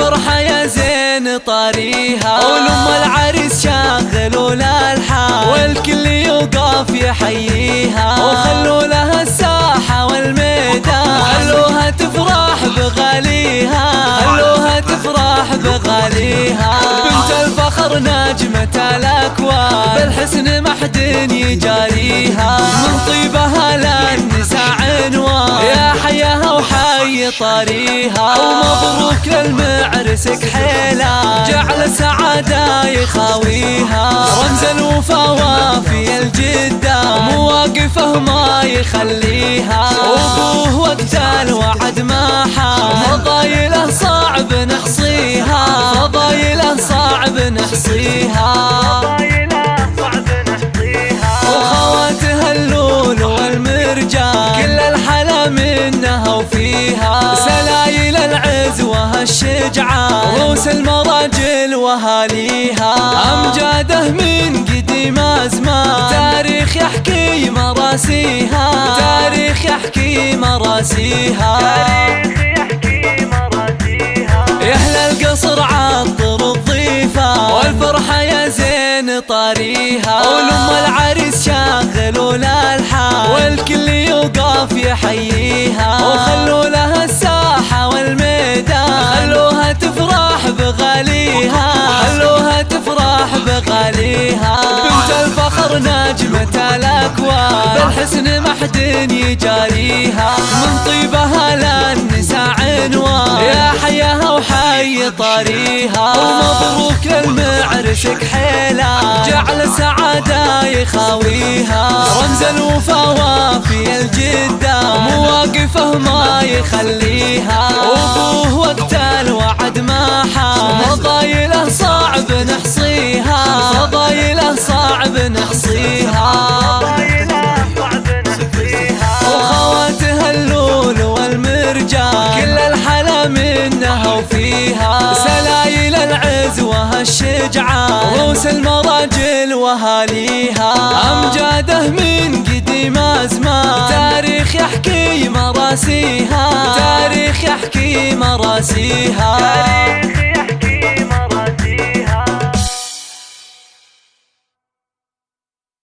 والفرحة يا زين طاريها، ولما العريس شاغلوا الألحان والكل يوقف يحييها، وخلوا لها الساحة والميدان، خلوها تفرح بغاليها، خلوها تفرح بغاليها. بنت الفخر نجمة الأكوان، بالحسن ما حد يجاريها، من طيبها للنساء عنوان، يا حياها وحي طاريها. ومبروك للمعرس كحيلة، جعل السعادة يخاويها، رمز الوفا وافي الجدة، مواقفه ما يخليها. وابوه وقت الوعد ما حان، فضايله صعب نحصيها، فضايله صعب نحصيها. وخواتها اللول والمرجان، كل الحلا منها وفيها، سلايل العز وهالشجعان، روس المراجل وهاليها. أمجاده من قديم أزمان، تاريخ يحكي مراسيها، تاريخ يحكي مراسيها. يا أهل القصر عطر الضيفة، والفرحة يا زين طاريها، ولما العريس شاغلوا الألحان والكل يوقف يحييها، وخلوا لها الساحة والميدان، خلوها تفرح بغاليها، خلوها تفرح بغاليها. بنت الفخر نجمة الأكوان، بالحسن ما حد يجاريها، من طيبها للنساء عنوان، يا حياها وحي طاريها. ومبروك للمعرس كحيلة، جعل السعادة يخاويها، رمز الوفا وافي الجدة، مواقفه ما يخليها. وابوه وقت الوعد ما حان، فضايله صعب نحصيها، فضايله صعب نحصيها. وخواتها اللول والمرجان، كل الحلا منها وفيها، سلايل العز وهالشجعان، روس المراجل وهاليها. أمجاده من قديم أزمان، تاريخ يحكي مراسيها، تاريخ يحكي مراسيها.